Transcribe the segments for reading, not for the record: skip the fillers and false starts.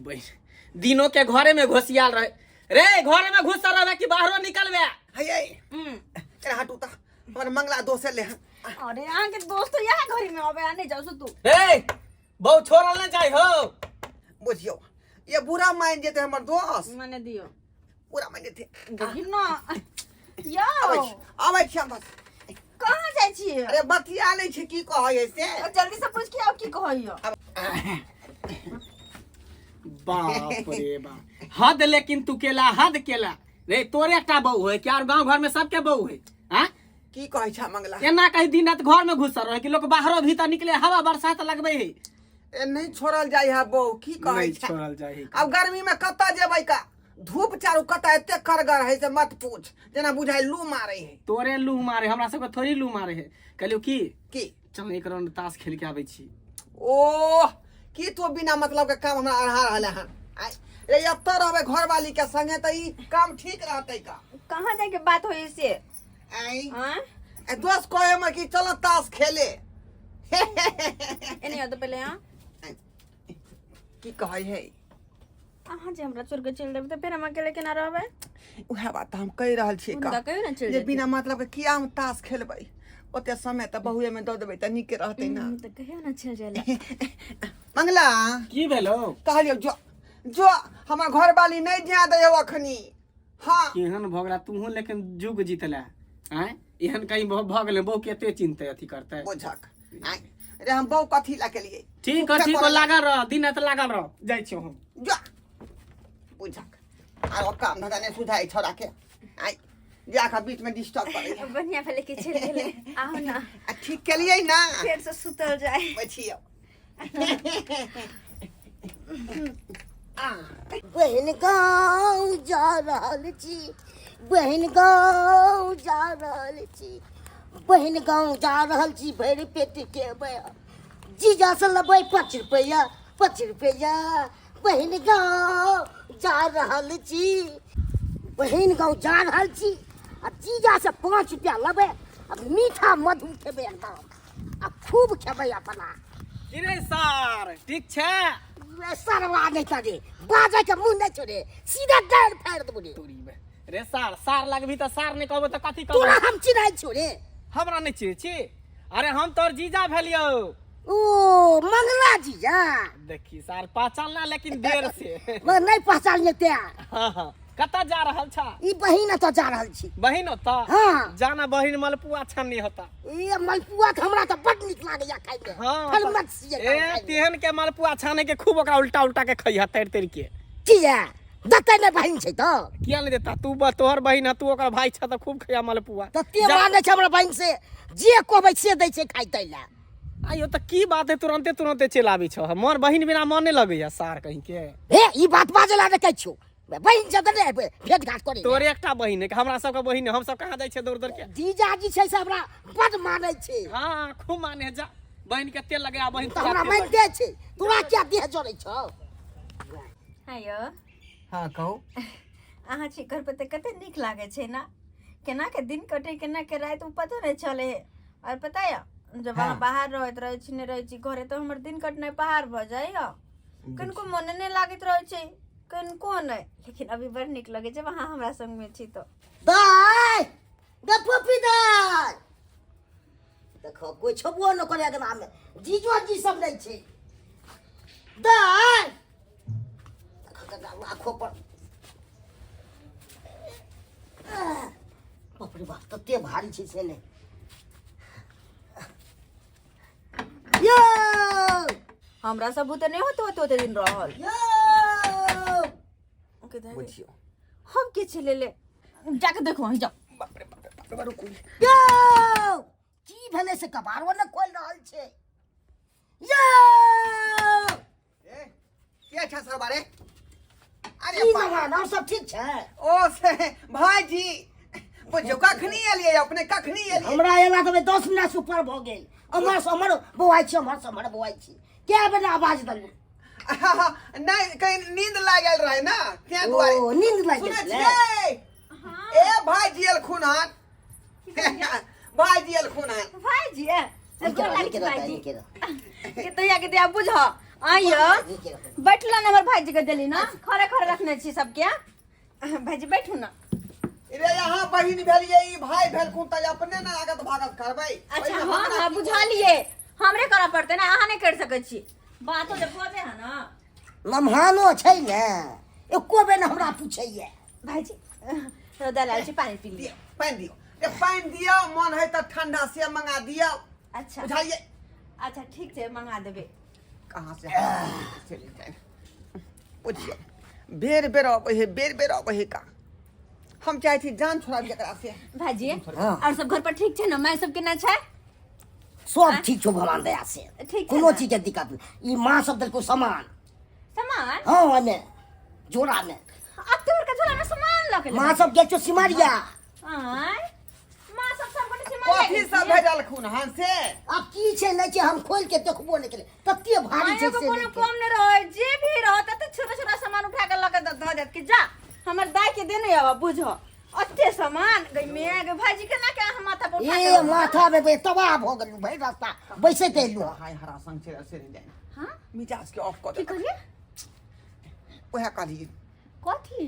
बहन दिनों के घरे में घुसियाल रहे रे घरे में घुस रहे कि बाहरों निकलबे तेरा हट उता और मंगला दोस्त ले अरे यहाँ के दोस्त तो यहाँ घरी में आवे आने जाओ तू रे बहु छोड़ल न जाय हो बुझियो ये बुरा मान जेते हमर दोस्त मैंने दियो बुरा मान जेते देखी ना यो आबै छी हम बस कहाँ जाय छी अरे बतिया ले छी की कहै से जल्दी से पूछ के आओ की कहइयो बाप रे बाप हद लेकिन तू केला हद केला रे तोरे एकटा बहू है क्या गांव घर में सबके बहू है हां की कहै छ मंगला केना कहीं दिन रात घर में घुसल रहे कि लोग बाहरो भीतर निकले हवा बरसात लगबे है ए नहीं छोड़ल जाय है बहू की कहै छ छोड़ल जाय अब गर्मी में कत्ता जेबै का धूप चारू कत्ता एते करगर है से मत पूछ जना बुझाय लू मारे है तोरे लू मारे हमरा सब थोड़ी लू मारे है कहलियो की चल एक राउंड ताश खेल के आबै छी ओ की तो बिना मतलब के काम हमरा अढ़ा रहले हन रे एत्तर रहबे घर वाली के संगे त ई काम ठीक रहतै का कहाँ जाए के बात होई से आई हां ए दोस्त कहे म कि चलो ताश खेले एने तो पहले हां की कहै है अहाँ जे हमरा छोड़ के चल देब त फिर हम अकेले केना रहबै उहे बात हम कहि रहल छी का कहियो ना चल जे बिना मतलब के किया हम ताश खेलबै ओते समय त बहुए में द देबै त नीक रहतै ना त कहियो ना चल जाले मंगला की भेलो कहलियो जो हमर घर वाली नहीं जा दे अखनी हां केहन भगरा तूहू लेकिन जुग जीतला हैं एहन कहीं भ गेले बहु केते चिंता अथी करते बुझक रे हम बहु कथी ला के लिए ठीक है लागल रह दिन रात लागल रह जाय छी हम जा बुझक आ काम धंधा ने सुधाई छोड़ा के आई जा का बीच में डिस्टर्ब करे बढ़िया फले के चल गेले आओ ना ठीक के लिए ना फिर से सुतल जाए बचियो बहन गाँव जा रहल छी बहन गाँव जा रहल छी बहन गाँव जा रहल छी भरि पेट के जीजा से लेबै 5 रुपया बहन गाँव जा रहल छी बहन गाँव जा रहल छी आ जीजा से 5 रुपया लेबै आ मीठा मधु खेबै एकदम आ खूब खेबै अपना रे सर ठीक छै सरवा नहीं करे बाजा के मुंह नहीं छोड़े सीधा डाल फाड़ देबे रे सार लगबी त सार नहीं कहबो त कथी कहबो तोरा हम चिन्है छोड़े हमरा नहीं चिन्है छी अरे हम तोर जीजा भेलियो ओ मंगला जीजा देखी सार पहचानना लेकिन देर से मैं नहीं पहचान लेते हां कता जा रहल छ ई बहिन तो जा रहल छी बहिन होता हां जाना बहिन मलपुआ छन्नी होता ए मलपुआ त हमरा त बड निक लागैया खाइ में हां मत सिए ए तेहन के मलपुआ छाने के खूब ओकरा उल्टा के खइहा तर के किया दते ने बहिन छै त किया नहीं देता तू तोहर बहिन तू ओकर भाई छ त खूब खइया मलपुआ त ते माने छ हमरा बहिन से जे कहबै से दै छै खाइ तैला आयो त की बात है तुरंते चल आबी छ मोर बहिन बिना मन नहीं लगैया सार कहीं के हे ई बात बाजला ने कहै छौ बहिन जद ने भेट घाट करे तोरे एकटा बहिन है हमरा सब के बहिन हम सब कहां जाय छै दौड़ के जीजाजी छै से हमरा बड मानै छै हां खूब माने जा बहिन के तेल लगे आ बहिन त हमरा मानते छै तोरा क्या देह जोड़ै छौ हायो हां कहू अहाँ छी घर पे त कते नीक लागे छै ना केना के दिन कटे केना के रात पतो नहीं चले और पता है जब हाँ। बाहर रहत रहे छी ने रहे छी घरे तो हमर दिन कटने पहाड़ भ जाय कनको मन नहीं लागत रहे छै कनको नहीं लेकिन अभी बड़ निक लगे जब वहां हमरा संग में छी तो दाई गपपी दाई देखो कोई छबो न करे के नाम में जीजो जी सब नहीं छै दाई आँखों पर बाप रे बाप तते भारी छै से ने यो हमरा सब तो नहीं होते दिन रहल यो ओके दाई बुझियो हम के छले ले जाके देखो वहीं जाओ बाप रे बाप यो की भेले से कबारवा न खोल रहल छै यो ए के छ सर बारे अरे बाबा नाम सब ठीक छै ओ से भाईजी बुझियो कखनी एलिए अपने कखनी एलिए हमरा एला त 10 मिनट से ऊपर भ गेल हमर बौआई छी हमर बौआई छी क्या बना आवाज दलू नहीं कहीं नींद लागल रहे ना त्या दुआरे ओ नींद लाग सुनै गेल छियै ए भाईजी एल खुनहान भाईजी एल खुनहान भाई जी के के तैया के दिया बुझ आइयो बैठला ना हमर भाईजी के देली ना खरे खरे रखने छी सब क्या भाईजी बैठू ना रे यहाँ बहिन भेलिए ई भाई भेल कुन त अपने ना लागत भागत करबै। अच्छा हाँ हाँ बुझा लिए हमरे करा पड़ते ना अहाँ नहीं कर सकै छी बातो जब होते है ना लम्हानो छै ने एको बेर न हमरा पूछैए। भाईजी दलाल छी पानी पी लिए पानी दियो रे पानी दियो मन है त ठंडा से मंगा दियो अच्छा बुझाइए। अच्छा ठीक छै मंगा देबे कहाँ से चली जाए पूछिए बेर बेर अब है का हम चाहे थी जान छोड़ा जकरा से। भाईजी हाँ। और सब घर पर ठीक छै ना माय सब केना छै सब ठीक छौ भगवान दया से ठीक छै कोनो ना? चीज के दिक्कत नहीं। ई माँ सब देलको सामान सामान हाँ ओने जोड़ा में अब तो का झोला में सामान लके माँ सब गेल छौ सिमरिया। आय मां सब गोटे सामान कथी सब भेजल खून हन से अब की छै नहीं छै हम खोल के देखबो नहीं केले तत्ते भारी छै आयो से कोनो नहीं कम नहीं रहे जे भी रहत त छोटा छोटा सामान उठा के लके द देत कि जा हमर दाई के देने आवा बुझो अत्ते सामान गई मैं गे भाईजी के ना के हम माथा पर उठा ए माथा में बे तबाह भ गेलु भाई रास्ता बैसे ते लु हाय हरा संग से नहीं जाए हां मिजाज के ऑफ कर की दे करिए ओहे काली कथी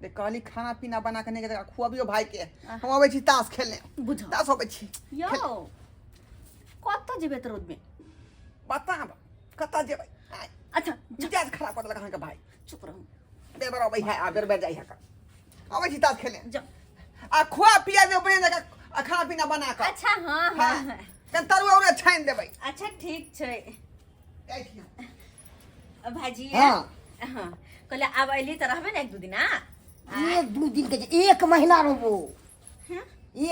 रे काली खाना पीना बना के नहीं के खुआबियो भाई के हम आबै छी ताश खेलने बुझो ताश होबै छी यो कत जेबे त रोड में बता कता जेबै अच्छा मिजाज खराब कर लगा के भाई चुप रहो बेबर आबै है आ बेर जाई है का आबै छी ताश खेलने जा आ खुआ पिया दे बने का खाना पीना बना के अच्छा हां हां कन तरुआ और छाइन देबै अच्छा ठीक छै जाइ छी भाईजी हाँ। हां कहले अब अइली त रहबे ना एक दो दिन हां एक दो दिन के एक महीना रहबो हैं?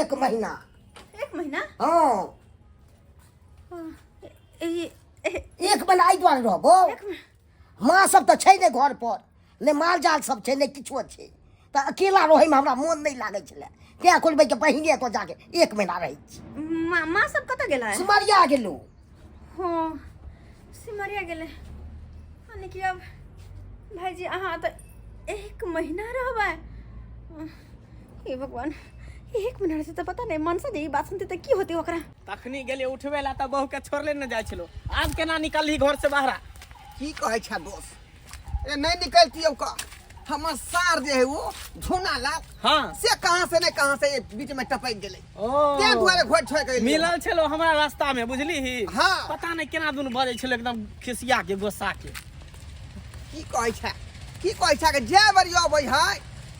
एक महीना एक महीना हाँ एक महीना आई द्वारे रहबो माँ सब तो छै ने घर पर ने माल जाल सब छै ने किछो छै त अकेला रहे में हमरा मन नहीं लागे छले क्या खोलबै के पहिने तो जाके एक महीना रही छी मां सब कत गेला है सिमरिया गेलु हां सिमरिया गेले यानी कि अब भाईजी अहाँ त एक महीना रहबै हे भगवान एक महीना से त पता नहीं मन से ई बात सुनते त की होते ओकरा तखनी गेले उठबे ला त बहू के छोड़ले न जाय छलो आज केना निकलली घर से बाहर की कहै छै दोस्त ए नहीं निकलती का हमर सार जे है वो झुना ला हां से कहां से ने कहां से बीच में टपक गेलै ओ ते दुआरे घोड़ छोड़ के मिलल छलो हमरा रास्ता में बुझली ही हाँ। पता नहीं केना दुन बजे छलो एकदम खिसिया के गोस्सा के की कहै छै के जे बरियो अबै है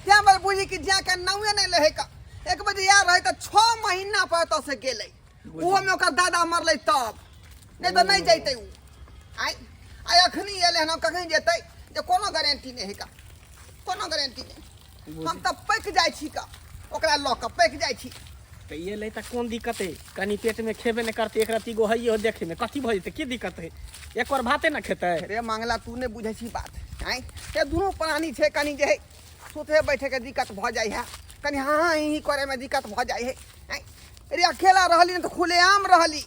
ते बर बुझी कि जे के नौए नहीं लहे का एक बजे यार रहे त 6 महीना पर त से गेलै ओहो में ओकर दादा मरलै तब नहीं तो नहीं जैतै उ आई अखनी एले हन कखन जेतै जे कोनो गारंटी नहीं है का कोनो गारंटी नहीं हम त पैक जाय छी का ओकरा ल के पैक जाय छी तो ये ले त कोन दिक्कत है कनी पेट में खेबे न करते एक रती गो हइयो देखे में कथी भ जते की दिक्कत है एक बार भाते न खेते रे मंगला तू ने बुझै छी बात आई ये दोनों प्राणी छे कनी जे है सुते बैठे के दिक्कत भ जाय है कनी हां ही करे में दिक्कत भ जाय है आई रे अकेला रहली न तो खुलेआम रहली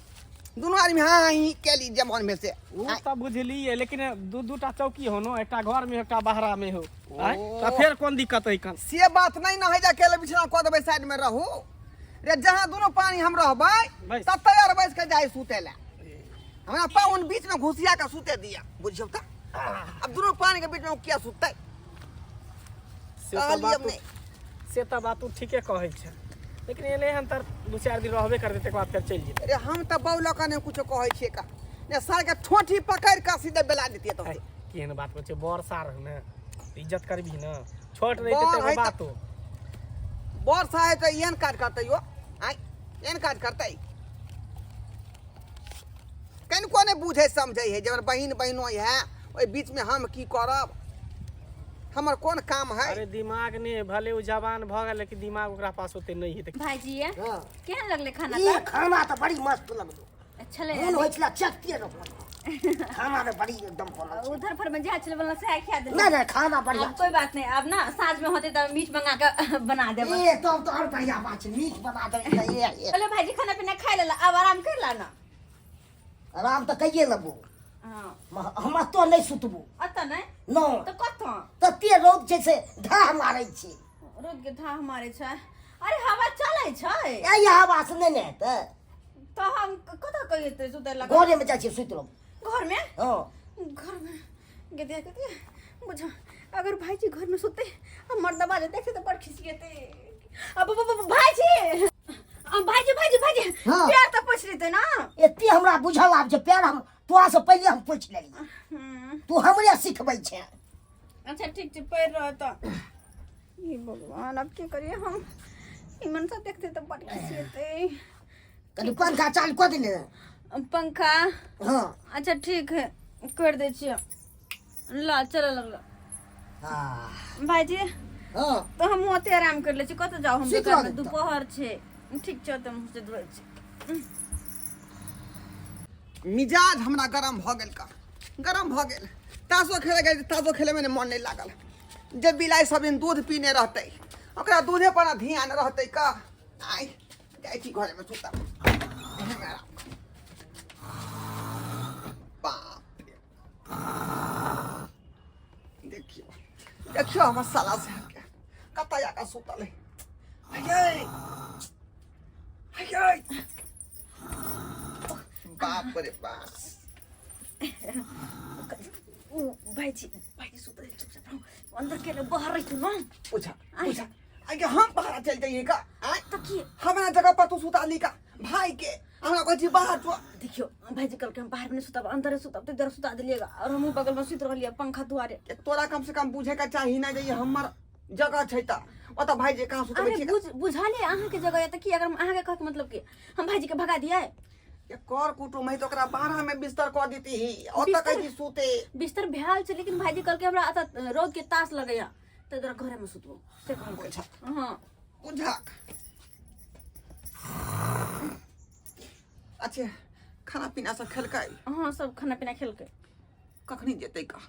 दोनों आदमी हां ही केली जमन में से वो त बुझलिए लेकिन दू दूटा चौकी हो नो एकटा घर में एकटा बाहरा में हो त फिर कोन दिक्कत है कन से बात नहीं न है जा अकेले बिछना क देबै साइड में रहू रे जहां दोनों पानी हम रहबै बस। त तैयार बैठ के जाय सुते ला हमरा पाउन बीच में घुसिया के सुते दिया बुझियो त अब दोनों पानी के बीच में क्या सुतै से त बात तू ठीके कहै छै लेकिन एले हम त दू चार दिन रहबे कर देते के बाद फिर चल जेते अरे हम त बौला का ने कुछ कहै छियै का ने सार के ठोठी पकड़ के सीधे बेला देतिए तो केहन बात को छै बरसा रह न इज्जत करबी न छोट रही बर है ते त- बात हो वर्षा है तो एहन काज करतै यो आई एहन काज करतै कनिको ने बुझे समझै है जब बहिन बहिनो है ओइ बीच में हम की करब हमर कोन काम है अरे दिमाग ने भले उ जवान भ गेल लेकिन दिमाग ओकरा पास होते नहीं है भाईजी हाँ। केहन लगले खाना ये त खाना तो बड़ी मस्त लगलो अच्छा ले मन होइछला चखते रहो खाना तो बड़ी एकदम बनल उधर पर में जा चले बोला से खा दे ना ना खाना बढ़िया अब कोई बात नहीं अब ना साँझ में होते तो मीट मंगा के बना देब ये तो और बढ़िया बात है मीट बना दे ये बोले भाईजी खाना पीना खा लेला अब आराम कर ला ना आराम तो कहिए लगबो हां हम तो नहीं सुतबो अत नहीं नो तो कत तते रौद जैसे धा मारै छी रोड के था हमारे छै अरे हवा चले छै ए हवा से नहीं ने तो हम कत कहिए ते सुते लगा घरे में जाइ छी सुत रहो घर में हां घर में गए बुझा अगर भाई जी घर में सोते हम मर्द बाजे देखते तो बड़ खिसियते अब भाई जी हाँ। प्यार तो पूछ रहे थे ना एते हमरा बुझल आब जे प्यार हम तोरा से पहले हम पूछ लेली तू हमरे सिखबै छै। अच्छा ठीक है पैर रहा था ये भगवान अब क्या करिए हम इमन सा देखते तो बड़ खिसियते कनी पंखा चालू कर देने। पंखा हाँ अच्छा ठीक है कर दे छियै ला चल लगला हाँ भाई जी हाँ तो हम ओते आराम कर ले छी कत जाओ हम ठीक घर में बात है। दोपहर छे ठीक छै तुम से दूर छी मिजाज हमरा गरम भ गेल का गरम भ गेल तासो खेले गए तासो खेले में मन नहीं लागल जब बिलाई सब दिन दूध पीने रहते ओकरा दूधे पर ध्यान रहते का आई जाई छी घर में सुता बाप रे देखियो हमर साला से कता जाका सुतल है हाय बाप रे बाप ओ भाई जी सुत रहे चुपचाप रहो अंदर के ले बाहर रही तू ना पूछा आगे हम बाहर चल जाइए का तो की हमारा जगह पर तू सुताली का भाई के हमरा कोई बाहर तो देखियो भाई जी कल के हम बाहर में नहीं सुतब अंदर सुतब तो इधर सुता दिलिएगा और हम बगल में सुत रहलिए पंखा दुआरे तोरा कम से कम बुझे का चाहिए ना जे हमर जगह छै त ओ त भाई जे कहां सुतबै अरे छी बुझा ले अहाँ के जगह या त की अगर अहाँ के कह के मतलब की हम भाई जी के भगा दिया ये कर कुटुम है तो ओकरा बाहर में बिस्तर कर देती ही और तक कहीं सूते बिस्तर भेल छै लेकिन भाई जी कल के हमरा आता रोज के तास लगैया तो इधर घर में सुतबो से कहल अच्छा हां बुझा अच्छा खाना पीना सब खेलकै हां सब खाना पीना खेल के कखनी जेतै का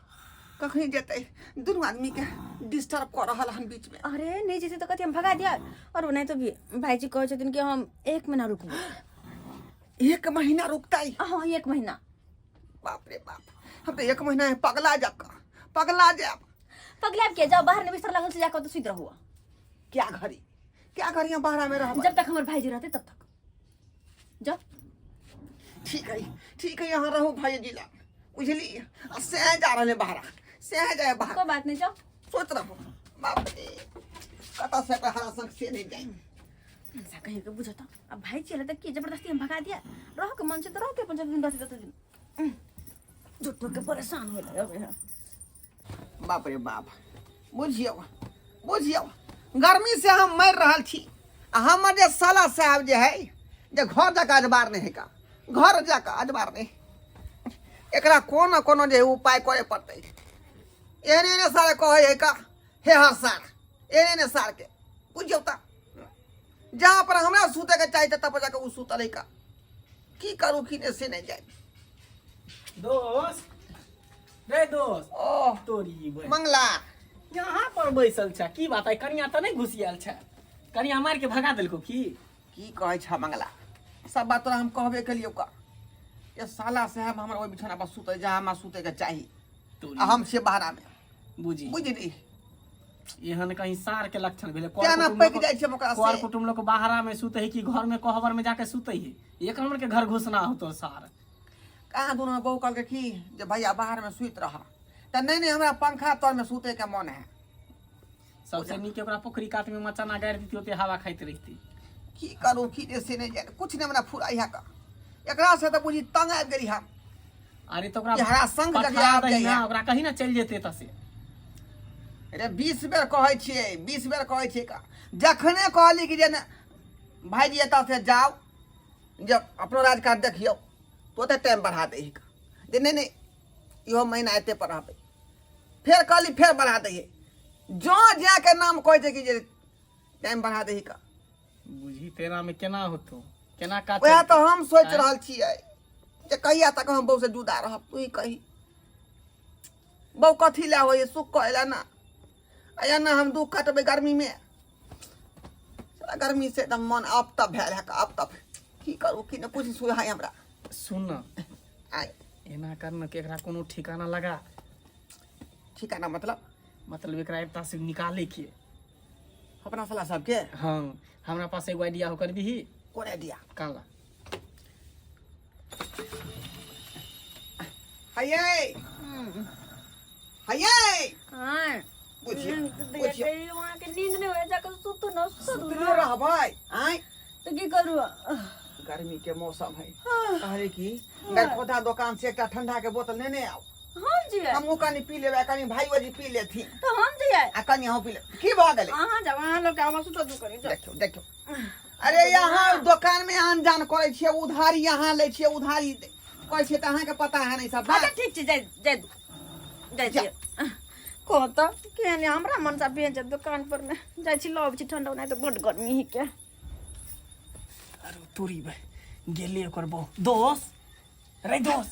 कखनी जेतै दोनों आदमी के डिस्टर्ब कर रहल हन बीच में अरे नहीं जैसे तो कहती हम भगा दिया और नहीं तो भी भाई जी कहे छथिन कि हम 1 महीना रुकबो 1 महीना रुकतै हां 1 महीना बाप रे बाप हम तो 1 महीना है पगला जाब पगलाब के जाओ बाहर ने बिस्तर लागल से जाकर तो सुत रहुआ क्या घड़ी हम बाहर में रहब जब तक हमारे भाई जी रहते तब तक जाओ ठीक है यहाँ रहो भाई जिला बुझली से जा रहे बाहर से जाए बाहर कोई बात नहीं जाओ सोच रहो बाप रे कता से हरा संग से नहीं जाए ऐसा कहीं के बुझता अब भाई चले तक की जबरदस्ती हम भगा दिया रहो के मन से तो रहो के 5 दिन 10 दिन झूठो के परेशान हो लगे बाप रे बाप बुझियो गर्मी से हम मर रहल छी आ हमर जे साला साहब जे है जे घर जाके अजबार नहीं है का घर जाके अजबार नहीं एकरा कोनो जे उपाय करे पड़ते एने सारे कहे है का हे हर सार एने सार के बुझियो ता जहाँ पर हमरा सूते के चाहिए तब जाके उ सूतल है का की करू की ने से नहीं जाए दोस्त रे दोस्त ओह तोरी बहन मंगला यहाँ पर बैसल छ की बात है कनिया तो नहीं घुसियाल छ कनिया मार के भगा देलको की कहे छ मंगला सब बात तोरा हम कहबे के लिए का ये साला साहब हमरा ओइ बिछौना पर सुते जहाँ हमरा सुते के चाहिए आ हम से बाहर में बुझली एहन कहीं सार के लक्षण भेले क्या ना पैक जाय छै ओकरा कर से कुटुम लोग बाहरा में सुते है कि घर में कोहबर में जाके सुते है एक नंबर के घर घुसना हो तो सार कहाँ दोनों बहू कल के की जे भैया बाहर में सुत रहा त नहीं हमरा पंखा तर में सुते के मन है सबसे नीक ओकरा पोखरी काट में मचाना गाड़ देती होते हवा खाइत रहती की करू की दे से नहीं जाए कुछ नहीं हमरा फुराई है का एकरा से त बुझी तंग आबि गेली हम अरे तो ओकरा ये हरा संग पठा जगह आब दही ना जाइए। ओकरा कहीं ना चल जेते तसे अरे 20 बेर कहै छियै 20 बेर कहै छियै का जखने कहली कि जे ने भाईजी एतऽ से जाओ जब अपनो राजकाज देखियो तो ते टाइम बढ़ा दे का जे नहीं इहो महीना एते पर रहबै फिर कहली फिर बढ़ा दे जो जा के नाम कहै छै कि जे टाइम बढ़ा दे का बुझी तेरा में केना होतो केना का वह तो हम सोच रहल छियै जे कहिया तक हम बहू से जुदा रहब तू ही कही बहू कथी ला होय सुख कहला ना आया ना हम दुख कटबे गर्मी में साला गर्मी से एकदम मन अब तब भेल है अब तब की करू की न कुछ सुहाय हमरा सुन न आय एना करना के एकरा कोनो ठिकाना लगा ठिकाना मतलब एकरा एता से निकाले के अपना साला सब के हां हमरा पास एगो आइडिया हो कर दीही कोन आइडिया काला हाय हये हां बुझियो बुझियो वहां के नींद नहीं होए जाकर सुत न सुतले रहबै आय तो की करू गर्मी के मौसम है कहले की गरकोटा दुकान से एकटा ठंडा के बोतल लेने आओ हम जी हमहू कनी पी लेबै कनी भाईओ जी पी लेथिन तो हम जी आ कनी हम पी ले की भ गेलै अहाँ जवान लोग हम सुत दू करी देखो देखो अरे यहाँ दुकान में आन जान करे छियै उधारी यहाँ ले छियै उधारी कहै छियै त अहाँ के पता है नहीं सब अच्छा ठीक छै जाय जाय को तो के ने हमरा मन सा बेंच दुकान पर में जाय छी लब छी ठंडा नहीं तो बड गर्मी ही के अरे तोरी बे गेले ओकर बो दोस्त रे दोस्त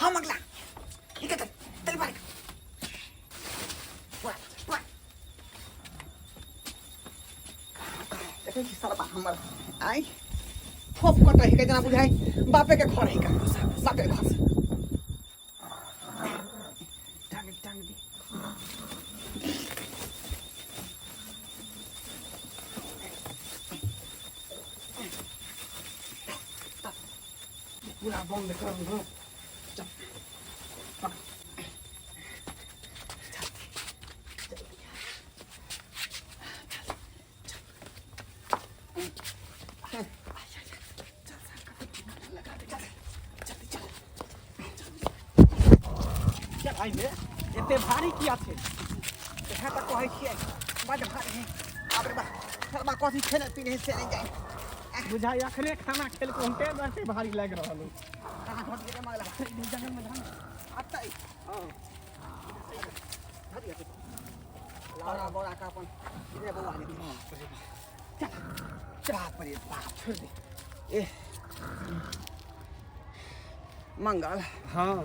हाँ मगला ठीक है चल भाई देखै छी साला हमर आई फोप कट है जना बुझाई बापे के घर है का बापे के घर टांग टांग दी पूरा बंद कर दो भाई में एते भारी किया थे देखा त कहै छियै बड भारी है आबरे बा सरबा कथी खेले पीने से नहीं जाए बुझाई अखने खाना खेल के हमके बड़े भारी लग रहल कहां घट के मांगला जंगल में धान आता है हां लारा बोरा का अपन इने बउआ ने चल परे बाप छोड़ दे ए मंगल हां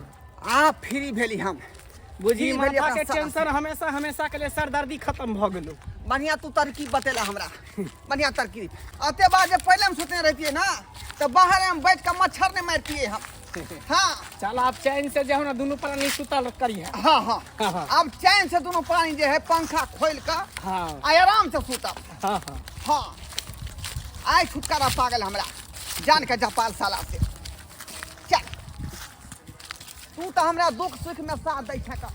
आ फ्री भेली हम बुझी फ्री भेली माथा के अपना टेंशन हमेशा हमेशा के लिए सरदर्दी खत्म भ गेलो बढ़िया तू तरकीब बतेला हमरा बढ़िया तरकीब अते बाद जब पहले हम सोचने रहती है ना तो बाहर हम बैठ के मच्छर नहीं मारती हम हाँ चल आप चैन से जो ना दोनों प्राणी सुतल करिए हाँ हाँ हाँ। अब चैन से दोनों प्राणी जो है पंखा खोल कर हाँ आराम से सुतब हाँ हाँ हाँ आय छुटकारा पागल हमरा जान के जपाल साला से चल तू तो हमरा दुख सुख में साथ दै छका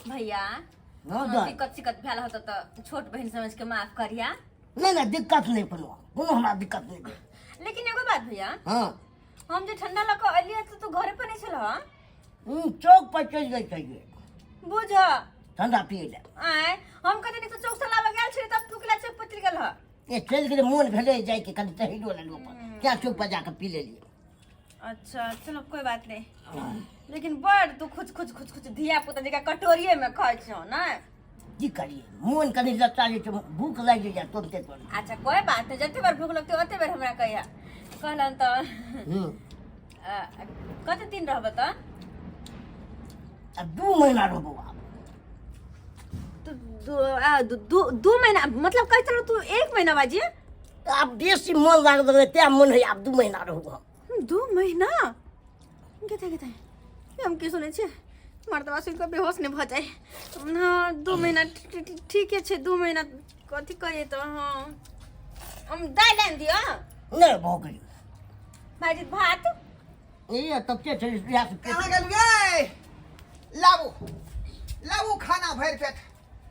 भैया हाँ, दाई। दिक्कत सिक्कत भेल होत तो छोट बहन समझ के माफ करिया नहीं दिक्कत नहीं पड़वा कोनो हमरा दिक्कत नहीं भेल। लेकिन एगो बात भैया हाँ हम जे ठंडा लग के अलिए तो तू घरे पर नहीं छल चौक पर चल गई चाहिए बुझ ठंडा पिए ले आय हम कते नहीं तो चौक से लावे गेल छी तब तू केला चौक पर गेल ह ये चल के मन भेले जाए के कनी टहलो ले ऊपर क्या चौक पर जाकर पी ले लिए अच्छा चलो कोई बात नहीं लेकिन बड़ तू खुच धिया पुता जका कटोरिए में खाइ छौ ना की करिए मन कनी लता जे भूख लग जाए तुरंते तुरंत अच्छा कोई बात नहीं जते बार भूख लगते ओते बार हमरा कहिया कहलन तो कते दिन रहब त अब 2 महीना रहबो दू महीना मतलब कह चलो तू 1 महीना बाजी अब बेसी मन लाग दे ते मन है अब 2 महीना रहबो 2 महीना केते हम की सुने छे मर्दवा सुन के बेहोश ने भ जाए हां 2 महीना ठीक है 2 महीना कथी करिए तो हां हम दाई लेन दियो नहीं भो गई भाजी भात ये तब के चल रिया से कहां गेल गे लाबू खाना भर पेट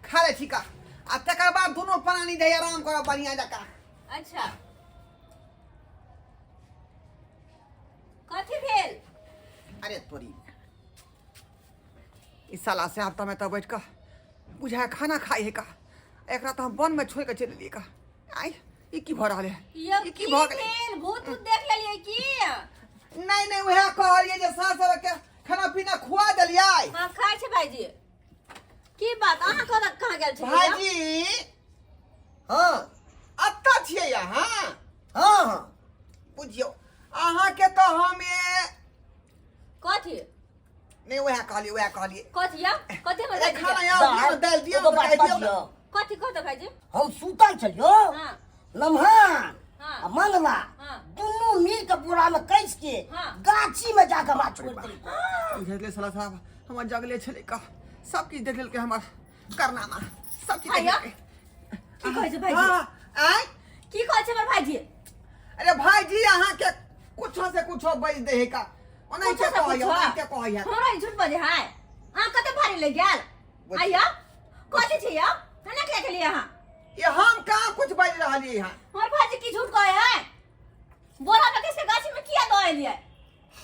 खा ले ठीक आ तकर बाद दोनों प्राणी दे आराम करो बढ़िया जका अच्छा कथी भेल अरे तोरी इस साला से हफ्ता में तो बैठ कर बुझाया खाना खाई है का एकरा तो हम वन में छोड़ के चल लिए का आई ये की भ रहल है ये की भ गेलै भेल भूत देख लेलिए की नहीं वह कहलिए जे सास के खाना पीना खुआ देलिए हां खाइ छै भाईजी की बात अहाँ कहां गेल छी भाजी हां अत्ता छिए यहाँ हां हां बुझियो अहाँ के तो हमें कथी नहीं वह कहलिए कथी या कथी में अरे भाईजी खाना यहाँ दाल दियो एगो बात दियो बतियो कथी कह दो भाईजी हम सुतल छलियो हां लम्हान हाँ। आ मंगला हाँ। दोनों मिल के बोरा में कैस के हाँ। गाछी में जाकर मार छोड़ दी बुझले साला साहब हम जगले छले का सब चीज देख के हमार करनामा सब चीज भैया? देख की कहै छै भाईजी आय की कहै छै हमर भाईजी अरे भाईजी अहाँ के कुछो से कुछो बेच दे है का ओना के कहै है हमरा झूठ बजे है कते भारी ले गेल आइया कथी छी या खाना क्या के लिए यहाँ ये हम कहाँ कुछ बज रहा है यहाँ। हमारे भाजी की झूठ कहे है बोला में किसके गाछी में किया दो लिए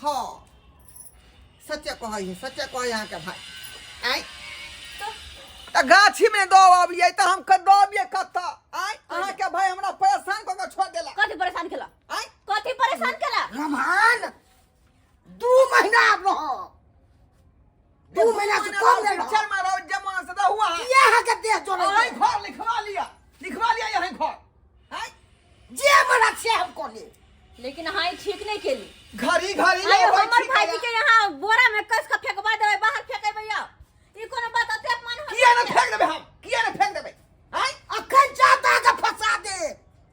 हाँ सच्चे कहे यहाँ के भाई आई तो गाछी में दो अबिए तो हम कदबिए कत आई अहाँ के भाई हमरा परेशान क के छोड़ देला। कथी परेशान केला आई कथी परेशान केला रमान 2 महीना रहो 2 महीना से कम नहीं रहो। चल मारो जमाना से तो हुआ है यहाँ के देश जो आई नहीं घर लिखवा लिया यहाँ घर आई जे मरा से हमको ले लेकिन हाँ ठीक नहीं केली घरी आयो हमर भाजी के यहाँ बोरा में कस का फेंकवा देबे बाहर फेंके भैया ई कोनो बात अते अपमान हो किया न फेंक देबे आई अखन चाहता के फंसा दे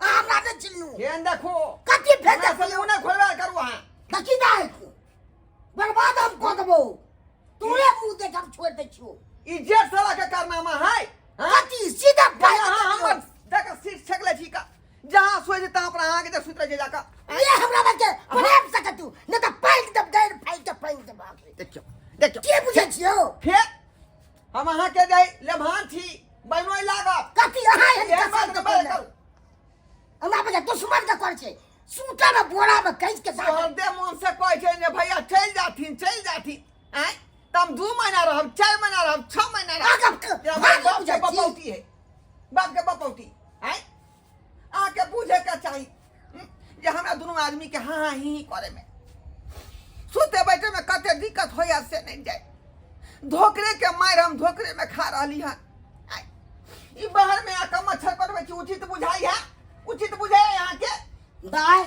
हमरा ने चिन्नू केन देखो कथी फेंक से दे उन्हें खोलवा करू हां कथी दाई बर्बाद हम कर देबो तूरे मुंह देख हम छोड़ दे छियो इज्जत साला के कारनामा है कथी सीधा भाई पाई हम देख सीट छकले छी का जहां सोए जे ता अपना आगे देख सुतरे जे जाका ये हमरा बच्चे प्रेम से तू न तो पाई दब गए फाइट फाइट दब देखो के बुझे छियो फिर हम अहाँ के जाई लेभान थी बनोई लागत कथी अहाँ ये है बात के बात करू हमरा बच्चे दुश्मन का कर छे सूटा में बोरा में कैस के साथ तोहर दे मन से कहै छै ने भैया चल जाथिन आई तम 2 महीना रहब 4 महीना रहब 6 महीना रहब बाप के बपौती है बाप के बपौती आई आके पूछे के चाही जे हमरा दोनों आदमी के हाँ ही करे में सुते बैठे में कते दिक्कत होया से नहीं जाए धोकरे के मार हम धोकरे में खा रहली हन ई बाहर में आके मच्छर कटबै छी उचित बुझाय यहाँ के दाई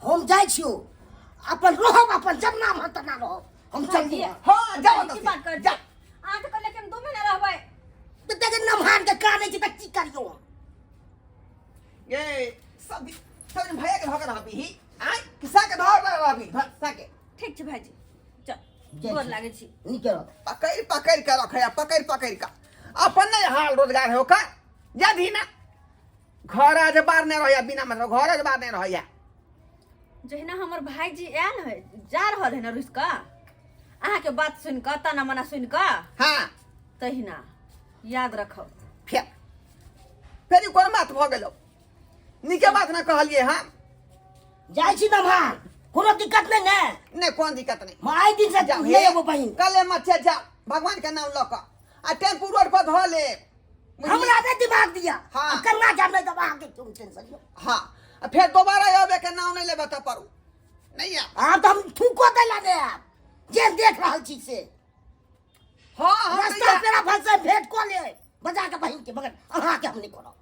हम जाय छियो अपन रहब अपन जब नाम हत ना रहब हम चल दिए हां जाओ की तो बात कर जा आ तो कल के हम 2 महीना रहबै तो तेरे नमहान के काने छी त की करियो ये सब भैया के धोकर रहबी ही आई किसा के धोर रहबी साके ठीक छै भाजी चल गोर लागे छी निकल पकड़ के रखे पकड़ का अपन नहीं हाल रोजगार हो का यदि ना घर आज बार नहीं रहया बिना मतलब घर आज बार नहीं रहया जहिना हमर भाईजी आयल है जा रहल है ना रुस का अहाँ के बात सुन के तना मना सुन के हां तहिना याद रखब फिर कोन बात भ गेलो निके बात ना कहलिए हम जाय छी नमहान कोनो दिक्कत नहीं ने कोन दिक्कत नहीं माई दिन से जाओ ले एगो बहिन कले मत जा भगवान के नाम ल क आ टेम्पू रोड पर धो ले हमरा ने दिमाग दिया हाँ। करना जाने दबा आगे तुम टेंशन लो हां फिर दोबारा आवे के नाम नहीं लेबे त परू नहीं आ आप तो हम थूको देला दे आप जे देख रहल छी से हां रास्ता पेरा फंसे भेंट को ले बजा के बहिन के मगर अहाँ के हम नहीं करो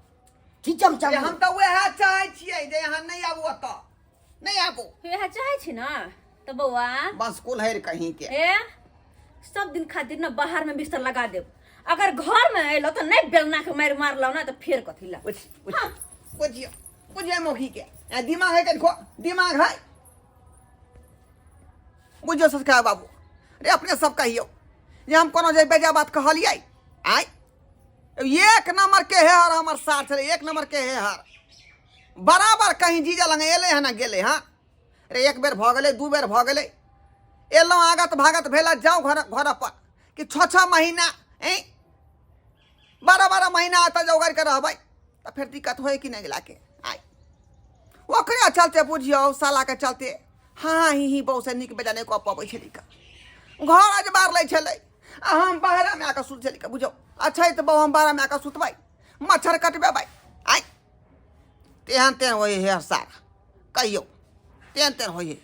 खिचम चम हम तो वह चाहे छिए जे यहाँ नहीं आबू त नहीं आबू यह चाहे छी ना तो बउआ बस कुल्हर कहीं के ए सब दिन खातिर ना बाहर में बिस्तर लगा देब अगर घर में अइलो तो नहीं बेलना के मार मारलो ना तो फिर कथी ला बुझिए मौखी के दिमाग है देखो दिमाग है बुझो ससका बाबू अरे अपने सब कहियो जे हम कोनो जे बेजा बात कहलिए आई एक नंबर के है और हमर साथ चले 1 नंबर के है हर बराबर कहीं जीजा लंग एले है ना गेले हां अरे 1 बेर भ गेले 2 बेर भ गेले एलो आगत भागत भेला जाओ घर पर कि 6 महीना 12 महीना आता जाओ घर के रहबै तो फिर दिक्कत होए कि नहीं लाके आई ओकरे चलते बुझियो साला के चलते हाँ ही बहु से निक बेजाने को पबै छली का घर आज बार ले छले आ हम बाहर में आके सुत छली का बुझो अच्छा तो बहु हम बाहर में आके सुतबै मच्छर कटबे भाई आई तेहन होए है सारा कहियो तेहन होए